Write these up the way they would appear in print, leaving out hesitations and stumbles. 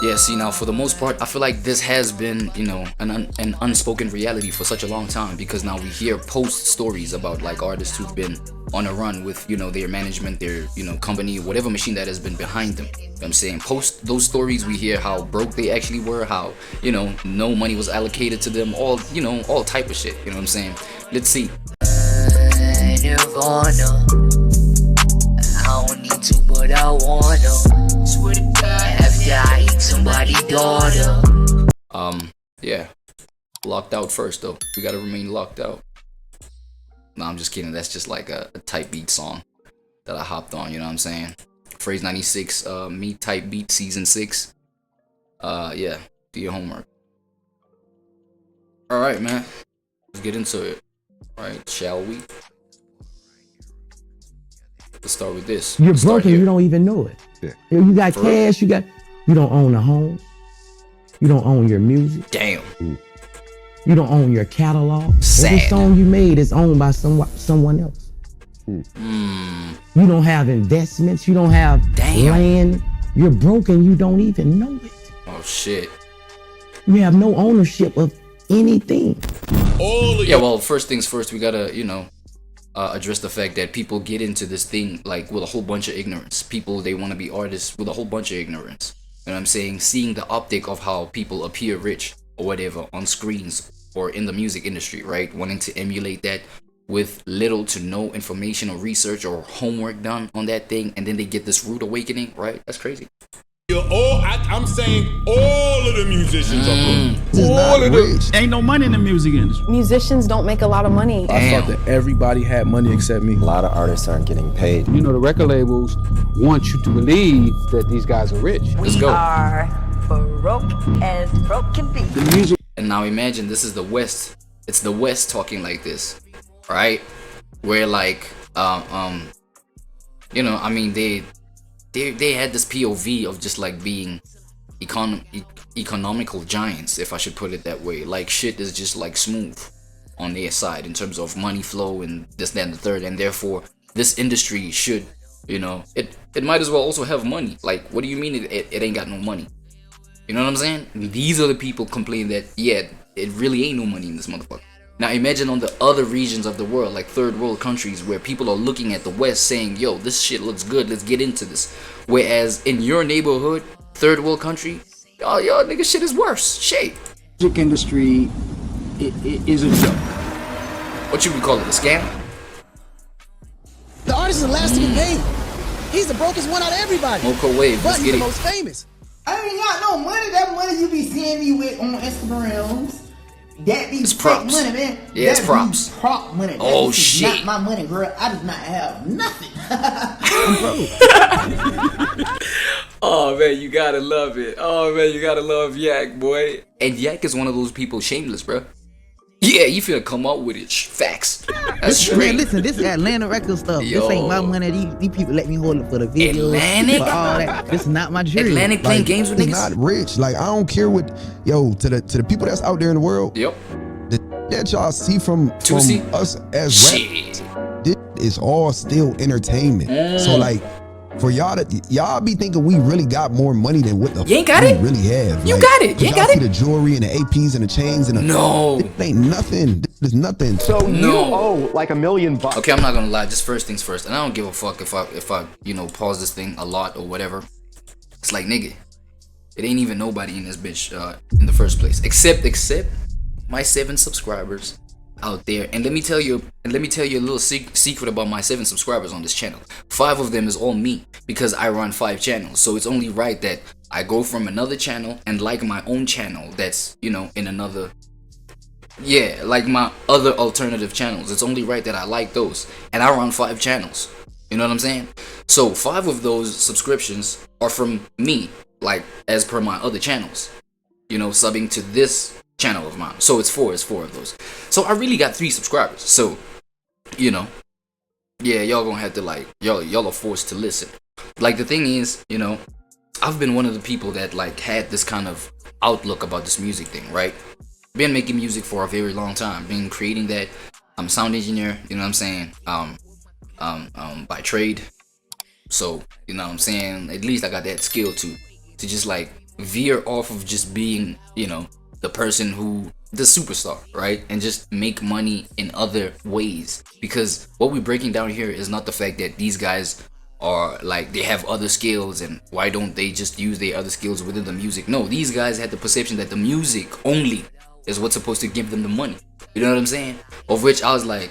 Yeah, see, now for the most part, I feel like this has been, you know, an unspoken reality for such a long time, because now we hear post stories about like artists who've been on a run with, you know, their management, their, you know, company, whatever machine that has been behind them. You know what I'm saying? Post those stories, we hear how broke they actually were, how, you know, no money was allocated to them, all, you know, all type of shit. You know what I'm saying? Let's see. Nirvana. I don't need to, but I wanna. Swear to God, after I eat somebody's daughter. Yeah. Locked out first though. We gotta remain locked out. No, I'm just kidding. That's just like a type beat song that I hopped on, you know what I'm saying? Phrase 96, me type beat season 6. Yeah, do your homework. Alright, man. Let's get into it. Alright, shall we? Let's start with this. You're broke and you don't even know it. Yeah. You got For cash, you don't own a home. You don't own your music. Damn. You don't own your catalog. Sad. Every song you made is owned by someone else. You don't have investments. You don't have land. You're broke and you don't even know it. Oh shit. You have no ownership of anything. Yeah, well, first things first, we gotta, you know, address the fact that people get into this thing like with a whole bunch of ignorance. People, they want to be artists with a whole bunch of ignorance. You know what I'm saying? Seeing the optic of how people appear rich or whatever on screens or in the music industry, right? Wanting to emulate that with little to no information or research or homework done on that thing, and then they get this rude awakening, right? That's crazy. I'm saying all of the musicians are broke. All of them. Ain't no money in the music industry. Musicians don't make a lot of money. I thought that everybody had money except me. A lot of artists aren't getting paid. You know, the record labels want you to believe that these guys are rich. Let's go. We are broke as broke can be. The music. And now imagine this is the West. It's the West talking like this, right? Where like, you know, I mean, they had this POV of just like being economical giants, if I should put it that way. Like shit is just like smooth on their side in terms of money flow and this, that, and the third, and therefore this industry should, you know, it might as well also have money. Like, what do you mean it ain't got no money? You know what I'm saying? These are the people complaining that, yeah, it really ain't no money in this motherfucker. Now imagine on the other regions of the world, like third world countries, where people are looking at the West saying, yo, this shit looks good, let's get into this. Whereas in your neighborhood, third world country, y'all nigga, shit is worse. Shit. Music industry is a joke. What you would call it, a scam? The artist is the last to get paid. He's the brokest one out of everybody. Moco Wave, but let's he's get the it. most famous. I ain't got no money. That money you be seeing me with on Instagrams, that be It's fake props. money, man. Yeah, it's That props. be prop money. Oh, That is shit. not my money, girl. I do not have nothing. Oh man, you gotta love it. Oh man, you gotta love Yak, boy. And Yak is one of those people shameless, bro. Yeah, you finna come up with it. Facts. That's straight. Man, listen, this Atlanta record stuff. Yo. This ain't my money. These people let me hold it for the video. Atlantic? For all that. This is not my jury. Atlantic playing games with It's niggas. not rich. Like, I don't care what, yo, to the people that's out there in the world. Yep. That y'all see from us as Shit. rap, this is all still entertainment. So like, for y'all be thinking we really got more money than what the You ain't got we it? really have. You Like, got it. You ain't y'all got see it? the jewelry and the APs and the chains and the No. This ain't nothing. There's nothing. So you No. owe like $1 million. Okay, I'm not gonna lie. Just first things first, and I don't give a fuck if I you know pause this thing a lot or whatever. It's like, nigga, it ain't even nobody in this bitch in the first place, except my 7 subscribers out there. And let me tell you a little secret about my 7 subscribers on this channel. 5 of them is all me, because I run 5 channels. So it's only right that I go from another channel and like my own channel that's, you know, in another, yeah, like my other alternative channels. It's only right that I like those, and I run 5 channels. You know what I'm saying? So 5 of those subscriptions are from me, like as per my other channels, you know, subbing to this channel of mine. So it's 4 of those. So I really got 3 subscribers. So, you know, yeah, y'all gonna have to like, y'all are forced to listen. Like, the thing is, you know, I've been one of the people that like had this kind of outlook about this music thing, right? Been making music for a very long time, been creating that. I'm a sound engineer, you know what I'm saying, by trade. So, you know what I'm saying, at least I got that skill to just like veer off of just being, you know, the person who, the superstar, right? And just make money in other ways. Because what we're breaking down here is not the fact that these guys are like, they have other skills and why don't they just use their other skills within the music. No, these guys had the perception that the music only is what's supposed to give them the money. You know what I'm saying? Of which I was like,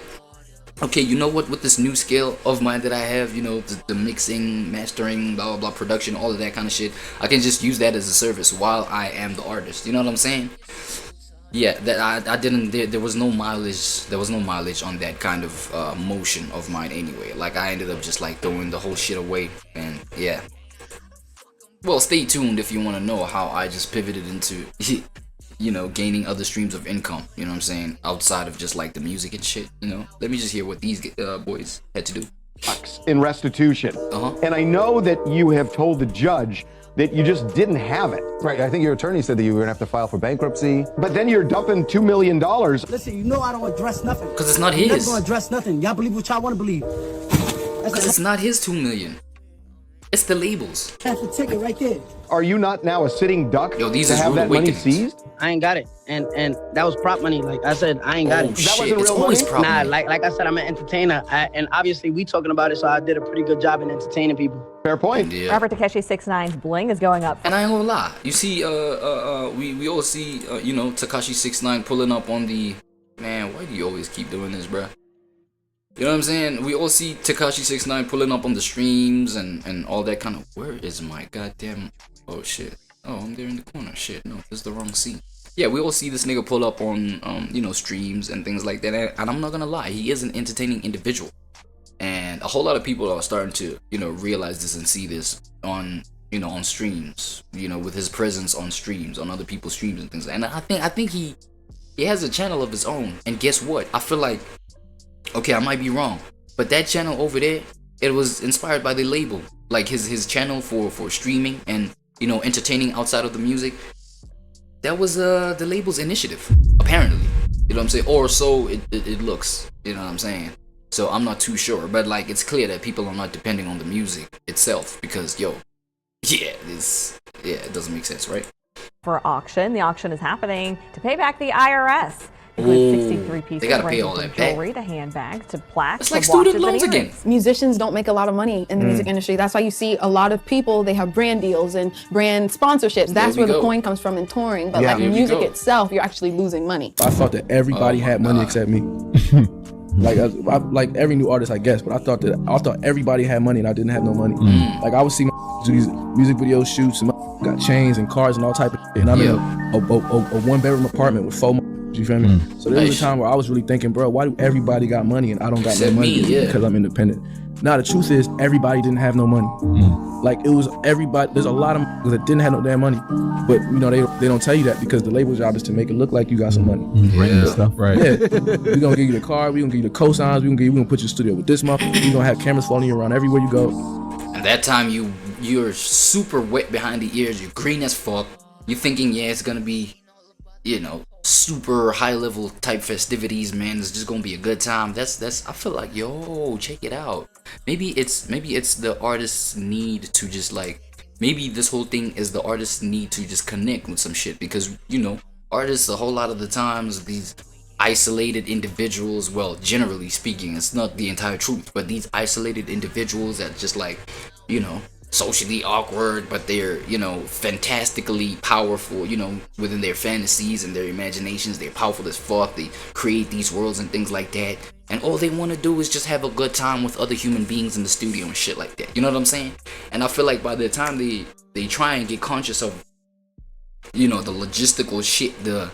okay, you know what, with this new skill of mine that I have, you know, the mixing, mastering, blah, blah, blah, production, all of that kind of shit, I can just use that as a service while I am the artist. You know what I'm saying? Yeah, that I didn't, there was no mileage on that kind of motion of mine anyway. Like, I ended up just like throwing the whole shit away, and yeah. Well, stay tuned if you want to know how I just pivoted into, you know, gaining other streams of income, you know what I'm saying, outside of just like the music and shit, you know. Let me just hear what these boys had to do. In restitution. And I know that you have told the judge that you just didn't have it. Right, I think your attorney said that you were gonna have to file for bankruptcy. But then you're dumping $2 million. Listen, you know I don't address nothing. Because it's not his. I'm never gonna address nothing. Y'all believe what y'all want to believe. Because it's not his 2 million. It's the labels. That's the ticket right there. Are you not now a sitting duck Yo, these to is have rude that money awakenings. seized? I ain't got it, and that was prop money. Like I said, I ain't got it. That wasn't real money. Nah, like I said, I'm an entertainer, and obviously we talking about it, so I did a pretty good job in entertaining people. Fair point. Yeah. Robert Tekashi 6ix9's bling is going up. And I ain't gonna lie. You see, we all see, you know, Tekashi 6ix9ine pulling up on the, man, why do you always keep doing this, bruh? You know what I'm saying? We all see Tekashi 6ix9ine pulling up on the streams and all that kind of, where is my goddamn, oh shit. Oh, I'm there in the corner. Shit, no, this is the wrong scene. Yeah, we all see this nigga pull up on, you know, streams and things like that. And I'm not gonna lie, he is an entertaining individual. And a whole lot of people are starting to, you know, realize this and see this on, you know, on streams. You know, with his presence on streams, on other people's streams and things. And I think he has a channel of his own. And guess what? I feel like, okay, I might be wrong, but that channel over there, it was inspired by the label. Like his channel for streaming and, you know, entertaining outside of the music, that was the label's initiative, apparently. You know what I'm saying? Or so it looks, you know what I'm saying? So I'm not too sure, but like it's clear that people are not depending on the music itself because, yo, yeah, it doesn't make sense, right? For auction, the auction is happening to pay back the IRS. Includes 63 pieces they gotta pay ranging all from that back. jewelry to handbags to plaques. It's like to watches student loans and again. earrings. Musicians don't make a lot of money in the music industry. That's why you see a lot of people, they have brand deals and brand sponsorships. That's where the coin comes from in touring. But like music itself, you're actually losing money. I thought that everybody had money except me. like every new artist, I guess, but I thought everybody had money and I didn't have no money. Like I would see my do these music video shoots and my got chains and cars and all type of shit. And I'm in a 1-bedroom apartment with 4 you feel me? So there was a time where I was really thinking, bro, why do everybody got money and I don't got no money because I'm independent? Now the truth is everybody didn't have no money. Like it was everybody. There's a lot of that didn't have no damn money, but you know they don't tell you that because the label job is to make it look like you got some money. Stuff, right? Yeah, we gonna give you the car, we gonna give you the cosigns, we gonna put your studio with this motherfucker. We gonna have cameras following you around everywhere you go. And that time you're super wet behind the ears. You're green as fuck. You're thinking, yeah, it's gonna be, you know, super high level type festivities, man. It's just gonna be a good time. That's I feel like, yo, check it out. Maybe it's the artist's need to just like, maybe this whole thing is the artist's need to just connect with some shit because, you know, artists a whole lot of the times, these isolated individuals, well, generally speaking, it's not the entire truth, but these isolated individuals that just like, you know, socially awkward, but they're, you know, fantastically powerful, you know, within their fantasies and their imaginations. They're powerful as fuck. They create these worlds and things like that. And all they want to do is just have a good time with other human beings in the studio and shit like that. You know what I'm saying? And I feel like by the time they try and get conscious of, you know, the logistical shit, the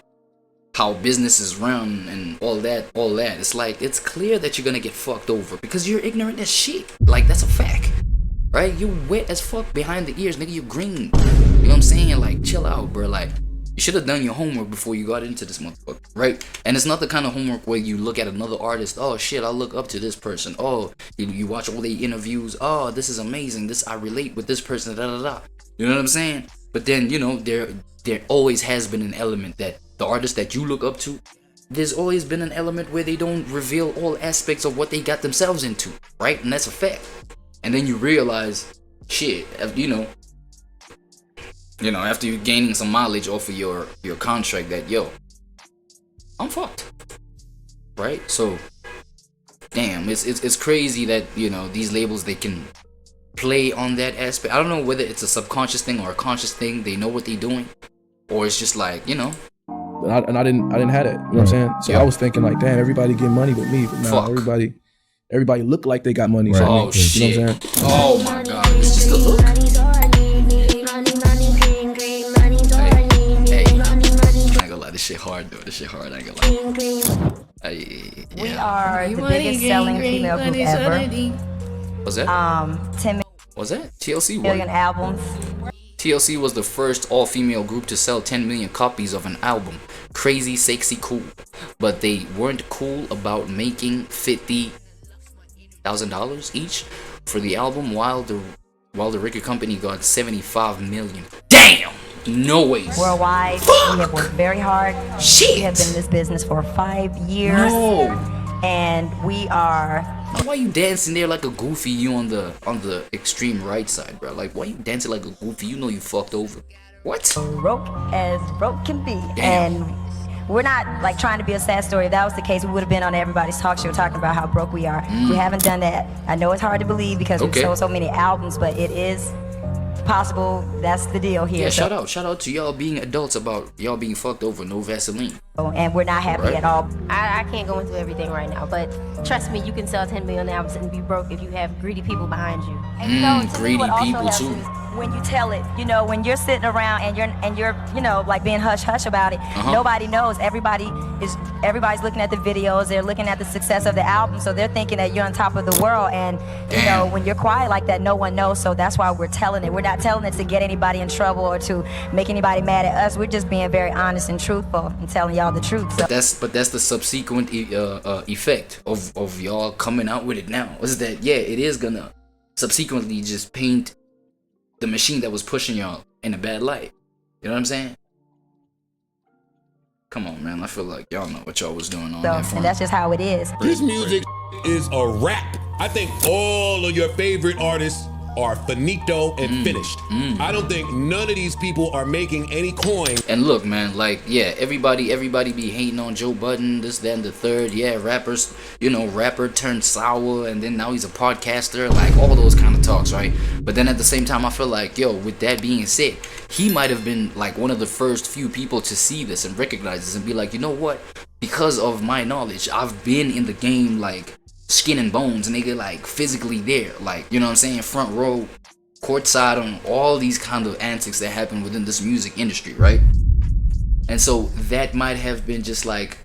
how businesses run and all that, it's like, it's clear that you're gonna get fucked over because you're ignorant as shit. Like, that's a fact. Right? You wet as fuck behind the ears, nigga. You green. You know what I'm saying? Like, chill out, bro. Like, you should have done your homework before you got into this motherfucker, right? And it's not the kind of homework where you look at another artist. Oh shit, I look up to this person. Oh, you watch all their interviews. Oh, this is amazing. I relate with this person. Da da da. You know what I'm saying? But then, you know, there always has been an element that the artist that you look up to, there's always been an element where they don't reveal all aspects of what they got themselves into, right? And that's a fact. And then you realize, shit, you know, You know, after you're gaining some mileage off of your contract, that yo, I'm fucked, right? So, damn, it's crazy that, you know, these labels, they can play on that aspect. I don't know whether it's a subconscious thing or a conscious thing. They know what they're doing, or it's just like, you know. And I didn't have that. You know what I'm saying? So I was thinking like, damn, everybody get money but me. But now everybody look like they got money. Right. So Oh shit! You know what I'm saying? Oh my god! It's just the look. I ain't gonna lie, this shit hard though. This shit hard. I ain't gonna lie. We are the biggest selling female group ever. Was that? 10 Was that TLC? million albums. TLC was the first all-female group to sell 10 million copies of an album. Crazy, sexy, cool. But they weren't cool about making $50,000 each for the album, while the record company got 75 million. Damn! No ways. Worldwide, we have worked very hard. Shit! We have been in this business for 5 years. No. And we are... Why you dancing there like a goofy? You on the extreme right side, bro. Like, why you dancing like a goofy? You know you fucked over. What? Broke as broke can be. Damn. And we're not like trying to be a sad story. If that was the case, we would have been on everybody's talk show talking about how broke we are. We haven't done that. I know it's hard to believe because we've sold so many albums, but it is possible. That's the deal here. Yeah, shout out to y'all being adults about y'all being fucked over. No Vaseline. And we're not happy at all. I can't go into everything right now, but trust me, you can sell 10 million albums and be broke if you have greedy people behind you. And you know, greedy people too. When you tell it, you know, when you're sitting around and you're, you know, like being hush hush about it, nobody knows. Everybody's looking at the videos, they're looking at the success of the album, so they're thinking that you're on top of the world. And you know, when you're quiet like that, no one knows. So that's why we're telling it. We're not telling it to get anybody in trouble or to make anybody mad at us. We're just being very honest and truthful and telling y'all the truth. So. But that's the subsequent effect of y'all coming out with it now. Is that it is gonna subsequently just paint the machine that was pushing y'all in a bad light. You know what I'm saying? Come on, man. I feel like y'all know what y'all was doing on that front. And that's just how it is. This music is a rap. I think all of your favorite artists are finito and finished. I don't think none of these people are making any coin. And look, man, like, yeah, everybody be hating on Joe Budden, this, that, and the third. Yeah, rappers, you know, rapper turned sour, and then now he's a podcaster, like all those kind of talks, right? But then at the same time, I feel like, yo, with that being said, he might have been like one of the first few people to see this and recognize this and be like, you know what? Because of my knowledge, I've been in the game, like, skin and bones, nigga, like physically there, like, you know what I'm saying, front row, courtside on all these kind of antics that happen within this music industry, right? And so that might have been just like,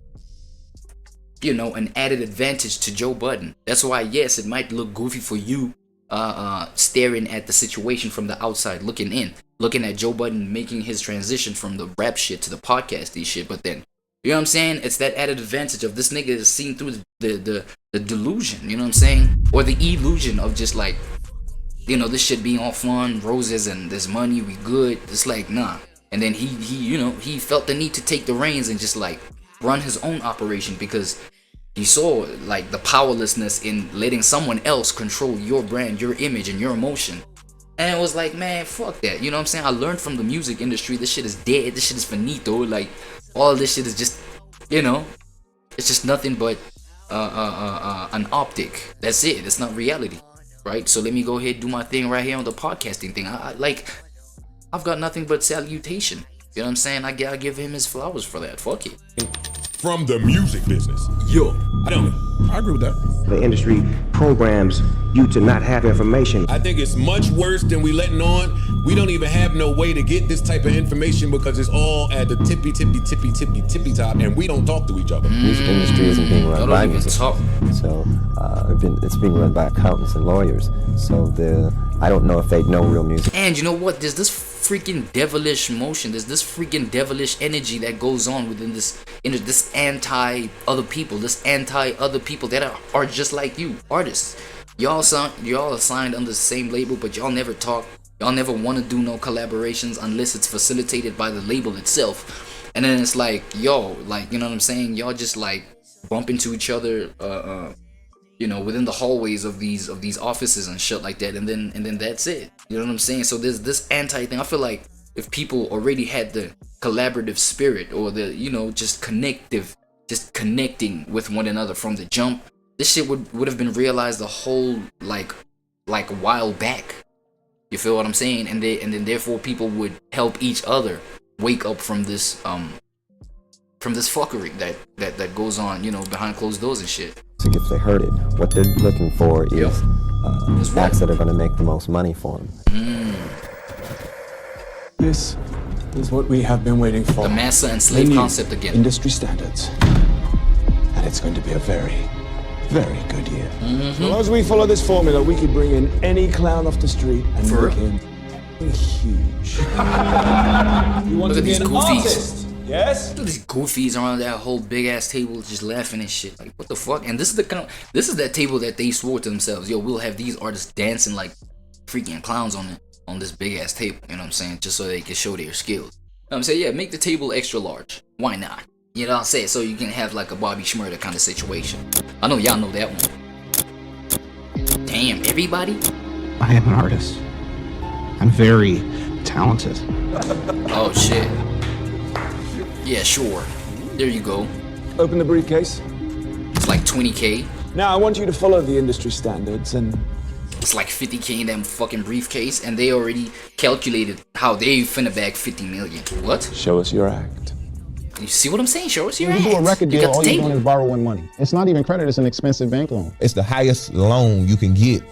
you know, an added advantage to Joe Budden. That's why, yes, it might look goofy for you staring at the situation from the outside, looking in, looking at Joe Budden making his transition from the rap shit to the podcasty shit, but then, you know what I'm saying? It's that added advantage of this nigga is seen through the delusion, you know what I'm saying? Or the illusion of just like, you know, this shit being all fun, roses and this money, we good. It's like, nah. And then he you know, he felt the need to take the reins and just like run his own operation because he saw like the powerlessness in letting someone else control your brand, your image, and your emotion. And it was like, man, fuck that. You know what I'm saying? I learned from the music industry. This shit is dead. This shit is finito. Like, all this shit is just, you know, it's just nothing but an optic. That's it. It's not reality, right? So let me go ahead and do my thing right here on the podcasting thing. I've got nothing but salutation. You know what I'm saying? I gotta give him his flowers for that. Fuck it. From the music business. Yo. I agree with that. The industry programs you to not have information. I think it's much worse than we letting on. We don't even have no way to get this type of information because it's all at the tippy top, and we don't talk to each other. The music industry isn't being run by music. So it's being run by accountants and lawyers. So I don't know if they know real music. And you know what? There's this freaking devilish motion. There's this freaking devilish energy that goes on within this anti-other people. This anti-other people that are just like you, artists. Y'all are signed under the same label, but y'all never talk. Y'all never want to do no collaborations unless it's facilitated by the label itself. And then it's like, yo, like, you know what I'm saying? Y'all just like bump into each other, you know, within the hallways of these offices and shit like that, and then that's it. You know what I'm saying? So there's this anti thing. I feel like if people already had the collaborative spirit or the, you know, just connecting with one another from the jump, this shit would have been realized a whole like a while back. You feel what I'm saying? And then therefore people would help each other wake up from this fuckery that goes on, you know, behind closed doors and shit. If they heard it, what they're looking for is acts that are going to make the most money for them. This is what we have been waiting for. The master and slave concept again. Industry standards. And it's going to be a very, very good year. So as we follow this formula, we could bring in any clown off the street and make him huge. You want to be an artist? Yes. Look at these goofies around that whole big ass table just laughing and shit. Like, what the fuck? And this is that table that they swore to themselves. Yo, we'll have these artists dancing like freaking clowns on this big ass table. You know what I'm saying? Just so they can show their skills. You know what I'm saying? Yeah, make the table extra large. Why not? You know what I'm saying? So you can have like a Bobby Shmurda kind of situation. I know y'all know that one. Damn, everybody? I am an artist. I'm very talented. Oh shit. Yeah, sure. There you go. Open the briefcase. It's like 20K. Now I want you to follow the industry standards and... It's like 50K in that fucking briefcase, and they already calculated how they finna bag 50 million. What? Show us your act. You see what I'm saying? Show us your When act. you do a record deal, all you're table. doing is borrowing money. It's not even credit, it's an expensive bank loan. It's the highest loan you can get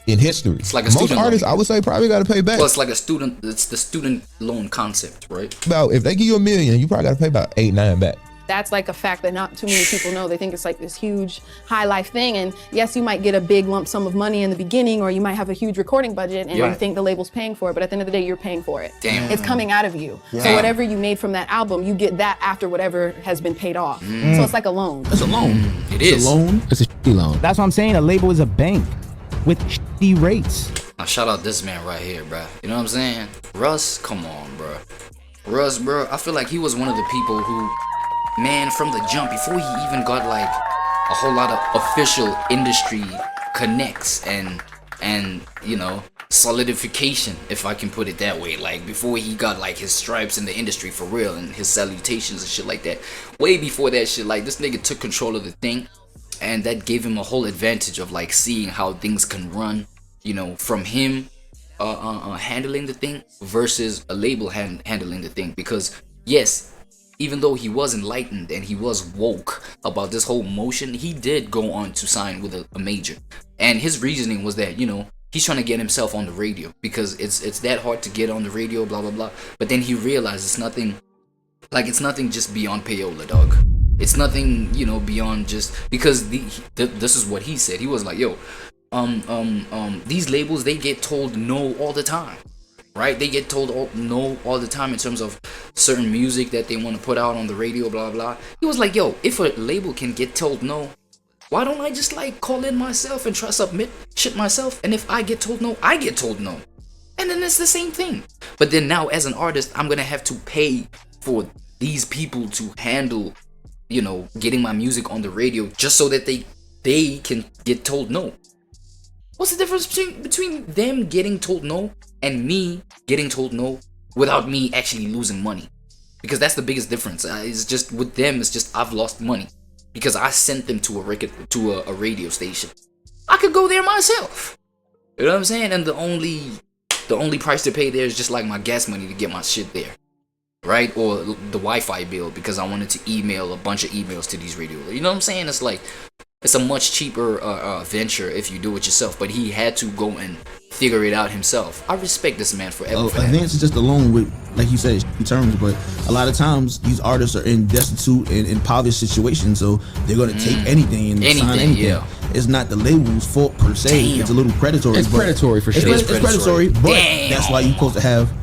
in history. It's like a Most student artists, loan. I would say, probably got to pay back. Well, it's like a student. It's the student loan concept, right? About if they give you $1 million, you probably got to pay about 8-9 back. That's like a fact that not too many people know. They think it's like this huge high life thing. And yes, you might get a big lump sum of money in the beginning, or you might have a huge recording budget and you think the label's paying for it, but at the end of the day, you're paying for it. Damn. It's coming out of you. Yeah. So whatever you made from that album, you get that after whatever has been paid off. So it's like a loan. It's a loan. It It's is. a loan. It's a shitty loan. That's what I'm saying. A label is a bank with shitty rates. Now shout out this man right here, bro. You know what I'm saying? Russ, come on, bro. Russ, bro, I feel like he was one of the people who, man, from the jump, before he even got like a whole lot of official industry connects and you know, solidification, if I can put it that way. Like before he got like his stripes in the industry for real and his salutations and shit like that. Way before that shit, like this nigga took control of the thing, and that gave him a whole advantage of like seeing how things can run, you know, from him handling the thing versus a label handling the thing. Because yes, even though he was enlightened and he was woke about this whole motion, he did go on to sign with a major. And his reasoning was that, you know, he's trying to get himself on the radio because it's that hard to get on the radio, blah, blah, blah. But then he realized it's nothing just beyond payola, dog. It's nothing, you know, beyond just, because this is what he said. He was like, yo, these labels, they get told no all the time. Right? They get told no all the time in terms of certain music that they want to put out on the radio, blah, blah. He was like, yo, if a label can get told no, why don't I just like call in myself and try to submit shit myself? And if I get told no, I get told no. And then it's the same thing. But then now as an artist, I'm going to have to pay for these people to handle, you know, getting my music on the radio just so that they can get told no. What's the difference between them getting told no and me getting told no without me actually losing money? Because that's the biggest difference. It's just with them, it's just I've lost money because I sent them to a radio station. I could go there myself. You know what I'm saying? And the only price to pay there is just like my gas money to get my shit there, right? Or the Wi-Fi bill because I wanted to email a bunch of emails to these radio. You know what I'm saying? It's like, it's a much cheaper venture if you do it yourself, but he had to go and figure it out himself. I respect this man forever. For Advance is just a loan with, like you said, in terms, but a lot of times these artists are in destitute and impoverished situations, so they're going to take anything and sign anything. Yeah. It's not the label's fault per se. Damn. It's a little predatory. It's predatory for sure. It's predatory, but that's why you're supposed to have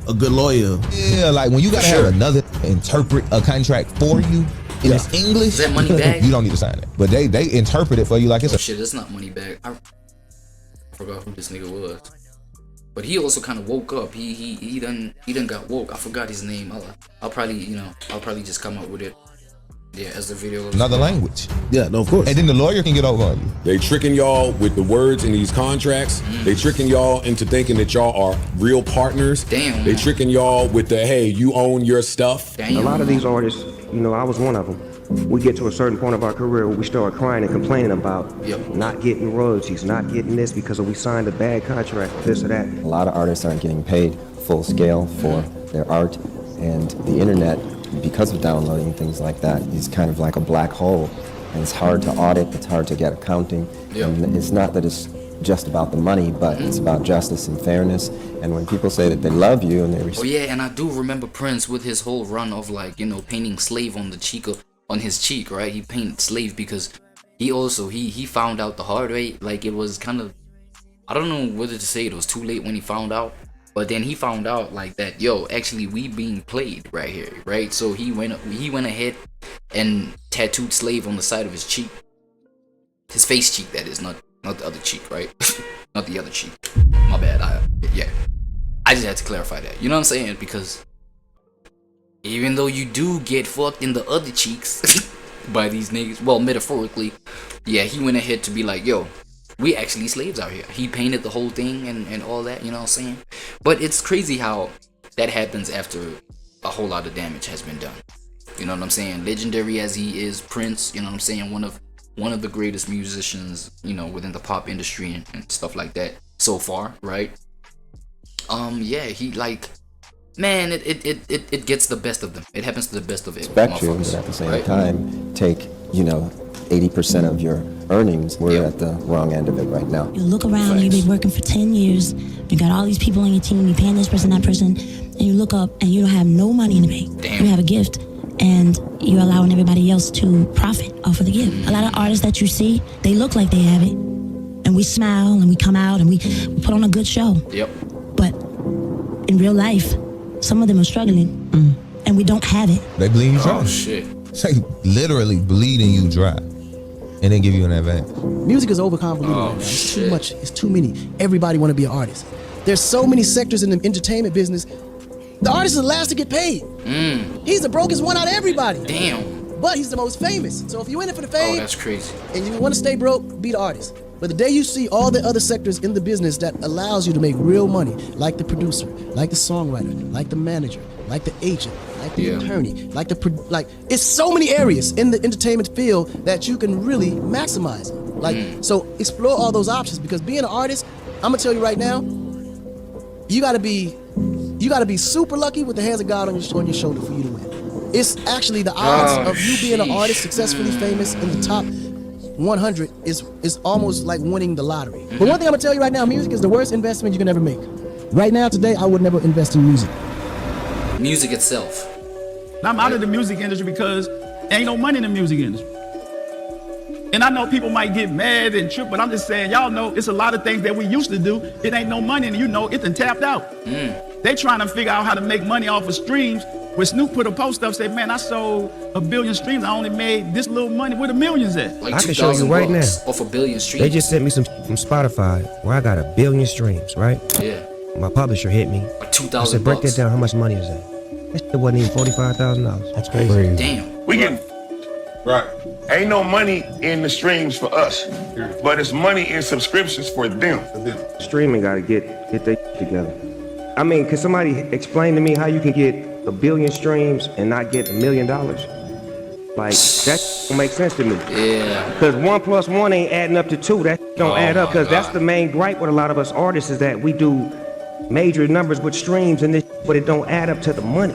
a good lawyer. Yeah, like when you got to have another interpret a contract for you. In it's English, is that money bag? You don't need to sign it, but they interpret it for you like it's shit. It's not money bag. I forgot who this nigga was, but he also kind of woke up. He done got woke. I forgot his name. I'll probably just come up with it Yeah, as the video goes. Another language. Yeah, no, of course. And then the lawyer can get over on you. They tricking y'all with the words in these contracts. They tricking y'all into thinking that y'all are real partners. Damn. They tricking y'all with the, hey, you own your stuff. A lot of these artists, you know, I was one of them. We get to a certain point of our career where we start crying and complaining about not getting royalties, not getting this because we signed a bad contract, this or that. A lot of artists aren't getting paid full scale for their art, and the internet, because of downloading things like that, is kind of like a black hole, and it's hard to audit, it's hard to get accounting. And it's not that it's just about the money, but it's about justice and fairness. And when people say that they love you and they respect. Oh yeah, and I do remember Prince with his whole run of like, you know, painting slave on the cheek, on his cheek, right? He painted slave because he also he found out the hard way. Like, it was kind of, I don't know whether to say it was too late when he found out, but then he found out like that, yo, actually we being played right here, right? So he went ahead and tattooed slave on the side of his cheek, his face cheek, that is, not the other cheek, right? Not the other cheek, my bad. I just had to clarify that, you know what I'm saying? Because even though you do get fucked in the other cheeks by these niggas, well, metaphorically, yeah, he went ahead to be like, yo, we actually slaves out here. He painted the whole thing and all that, you know what I'm saying? But it's crazy how that happens after a whole lot of damage has been done. You know what I'm saying? Legendary as he is, Prince, you know what I'm saying? One of the greatest musicians, you know, within the pop industry and stuff like that so far, right? Yeah, he like, man, it gets the best of them. It happens to the best of it. Respect you, but at the same time, take, you know, 80% of your earnings. We're at the wrong end of it right now. You look around, you've been working for 10 years, you got all these people on your team, you're paying this person, that person, and you look up and you don't have no money in the bank. Damn. You have a gift, and you're allowing everybody else to profit off of the gift. A lot of artists that you see, they look like they have it, and we smile and we come out and we put on a good show. Yep. But in real life, some of them are struggling, and we don't have it. They bleed you dry. Oh shit. Say literally bleeding you dry, and then give you an advantage. Music is overconvoluted right now. It's too much. It's too many. Everybody want to be an artist. There's so many sectors in the entertainment business. The artist is the last to get paid. He's the brokest one out of everybody. Damn. But he's the most famous. So if you in it for the fame, Oh, that's crazy. and you want to stay broke, be the artist. But the day you see all the other sectors in the business that allows you to make real money, like the producer, like the songwriter, like the manager, like the agent, like the attorney, like it's so many areas in the entertainment field that you can really maximize. So explore all those options, because being an artist, I'm gonna tell you right now, you gotta be super lucky with the hands of God on your shoulder for you to win. It's actually the odds of you being an artist, successfully famous in the top 100 is almost like winning the lottery. But one thing I'm gonna tell you right now, music is the worst investment you can ever make. Right now, today, I would never invest in music. Music itself. I'm out of the music industry because there ain't no money in the music industry. And I know people might get mad and trip, but I'm just saying, y'all know it's a lot of things that we used to do. It ain't no money, and you know, it done tapped out. They trying to figure out how to make money off of streams. When Snoop put a post up, said, man, I sold 1 billion streams. I only made this little money. Where the millions at? Like I can show you right now. Off a billion streams. They just sent me some from Spotify where I got 1 billion streams, right? Yeah. My publisher hit me. Like 2,000 I said, break that down. How much money is that? That shit wasn't even $45,000. That's crazy. Damn. We getting right. Ain't no money in the streams for us, but it's money in subscriptions for them. Streaming got to get their together. I mean, can somebody explain to me how you can get 1 billion streams and not get $1 million? Like, that don't make sense to me. Yeah. Because 1 + 1 ain't adding up to 2. That don't add up, because that's the main gripe with a lot of us artists, is that we do major numbers with streams and this, but it don't add up to the money.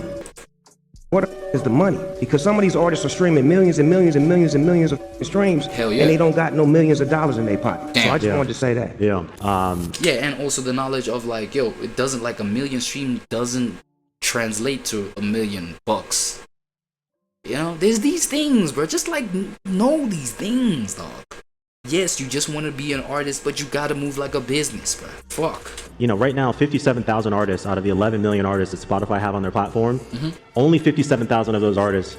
What is the money? Because some of these artists are streaming millions and millions and millions and millions of streams, Hell yeah. and they don't got no millions of dollars in their pocket. Damn. So I just wanted to say that. Yeah, and also the knowledge of like, yo, it doesn't, like, 1 million stream doesn't translate to $1 million bucks. You know, there's these things, bro. Just like know these things, dog. Yes, you just want to be an artist, but you gotta move like a business, bro. Fuck. You know, right now, 57,000 artists out of the 11 million artists that Spotify have on their platform, only 57,000 of those artists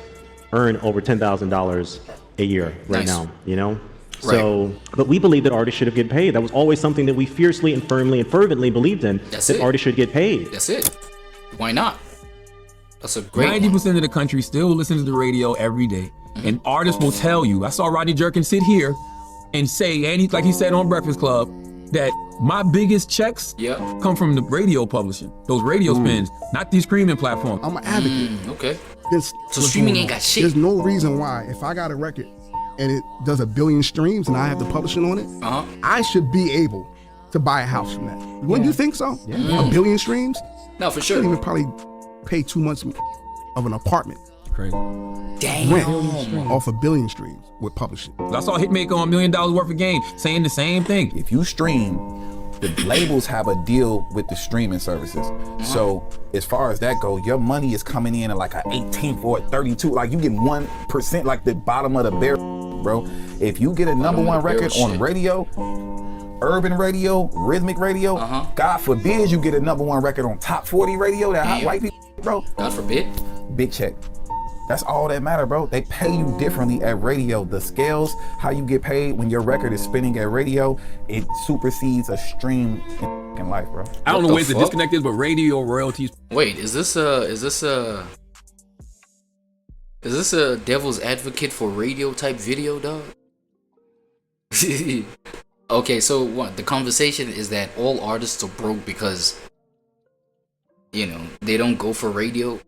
earn over $10,000 a year right now, you know? So, but we believe that artists should have get paid. That was always something that we fiercely and firmly and fervently believed in, that artists should get paid. That's it. Why not? That's a great 90% of the country still listens to the radio every day. And artists will tell you. I saw Rodney Jerkins sit here and say, and he, like he said on Breakfast Club, that my biggest checks come from the radio publishing, those radio spins, not these streaming platforms. I'm an advocate. Okay. So streaming ain't got shit. There's no reason why, if I got a record and it does 1 billion streams and I have the publishing on it, I should be able to buy a house from that. Wouldn't you think so? Yeah. 1 billion streams? No, for sure. I couldn't even probably pay 2 months of an apartment. Crazy. Damn. Rent off 1 billion streams with publishing. I saw Hitmaker on $1 million worth of game saying the same thing. If you stream, the labels have a deal with the streaming services. So as far as that goes, your money is coming in at like a 18 for a 32. Like you get 1%, like the bottom of the barrel, bro. If you get a #1 record on radio, urban radio, rhythmic radio, God forbid you get a #1 record on top 40 radio, that hot white people, bro. God forbid. Big check. That's all that matter, bro. They pay you differently at radio. The scales, how you get paid when your record is spinning at radio, it supersedes a stream in life, bro. I don't know where the disconnect is, but radio royalties. Wait, is this a devil's advocate for radio type video, dog? Okay, so what? The conversation is that all artists are broke because, you know, they don't go for radio.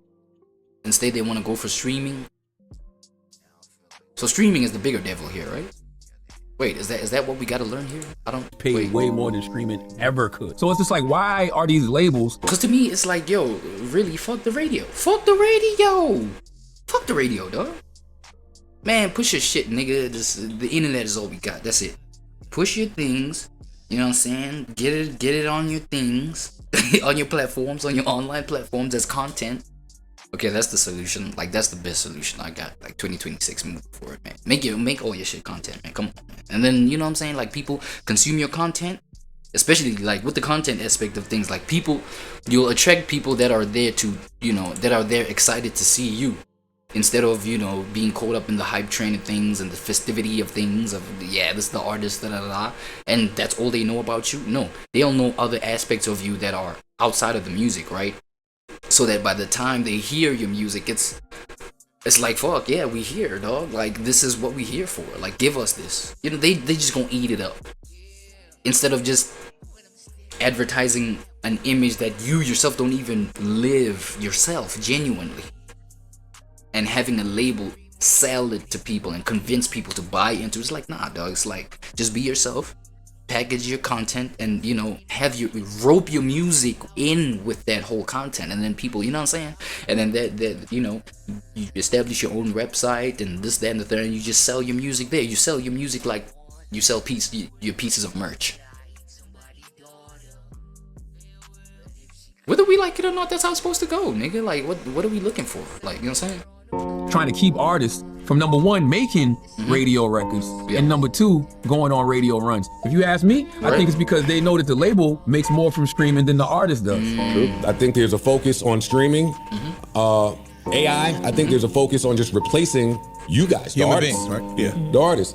Instead, they want to go for streaming. So streaming is the bigger devil here, right? Wait, is that what we got to learn here? I don't pay way more than streaming ever could. So it's just like, why are these labels? Because to me, it's like, yo, really, fuck the radio. Fuck the radio. Fuck the radio, dog. Man, push your shit, nigga. The internet is all we got. That's it. Push your things. You know what I'm saying? Get it on your things, on your platforms, on your online platforms as content. Okay, that's the solution. Like, that's the best solution I got. Like 2026, moving forward, man. Make all your shit content, man. Come on, man. And then, you know what I'm saying? Like, people consume your content, especially like with the content aspect of things. Like, you'll attract people that are there to, you know, that are there excited to see you, instead of, you know, being caught up in the hype train of things and the festivity of things of, yeah, this is the artist, and that's all they know about you. No, they'll know other aspects of you that are outside of the music, right? So that by the time they hear your music, it's like, fuck yeah, we here, dog. Like, this is what we here for. Like, give us this. You know, they just gonna eat it up, instead of just advertising an image that you yourself don't even live yourself genuinely, and having a label sell it to people and convince people to buy into it. It's like, nah, dog. It's like, just be yourself, package your content, and, you know, rope your music in with that whole content, and then people, you know what I'm saying? And then that you know, you establish your own website and this, that, and the third, and you just sell your music there. You sell your music like you sell your pieces of merch. Whether we like it or not, that's how it's supposed to go, nigga. Like, what are we looking for? Like, you know what I'm saying? Trying to keep artists from #1 making radio records, and #2 going on radio runs. If you ask me, I think it's because they know that the label makes more from streaming than the artist does. True. I think there's a focus on streaming. AI, I think there's a focus on just replacing you guys, the artists. Beings, right? Yeah, the artists.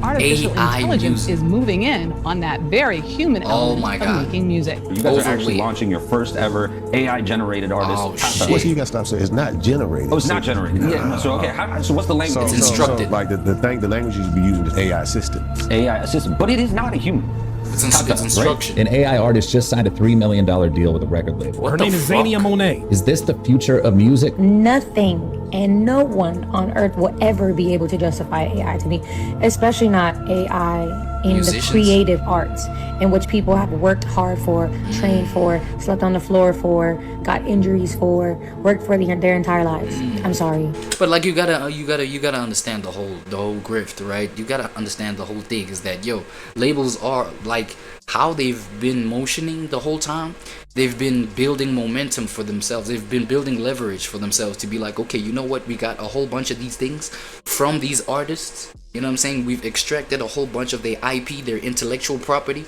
Artificial AI intelligence is moving in on that very human element of making music. You guys are actually launching your first ever AI-generated artist. Well, so you gotta stop saying it's not generated. Oh, it's not generated. Yeah. So okay, so what's the language? It's instructed. So, like the language you should be using is AI assistant. AI assistant, but it is not a human. It's instruction. An AI artist just signed a $3 million deal with a record label. Her name is Zania Monet. Is this the future of music? Nothing and no one on earth will ever be able to justify AI to me, especially not AI in the creative arts, in which people have worked hard for, trained for, slept on the floor for, got injuries for, worked for their entire lives. I'm sorry. But like, you gotta understand the whole grift, right? You gotta understand the whole thing is that, yo, labels are like how they've been motioning the whole time. They've been building momentum for themselves. They've been building leverage for themselves to be like, okay, you know what? We got a whole bunch of these things from these artists. You know what I'm saying? We've extracted a whole bunch of their IP, their intellectual property.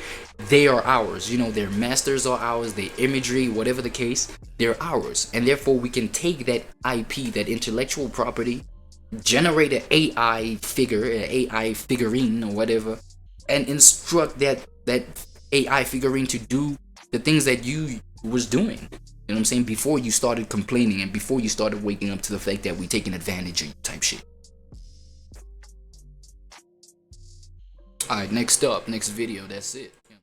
They are ours. You know, their masters are ours, their imagery, whatever the case, they're ours. And therefore, we can take that IP, that intellectual property, generate an AI figure, an AI figurine or whatever, and instruct that AI figurine to do the things that you was doing. You know what I'm saying? Before you started complaining and before you started waking up to the fact that we taking advantage of you type shit. Alright, next up, next video, that's it.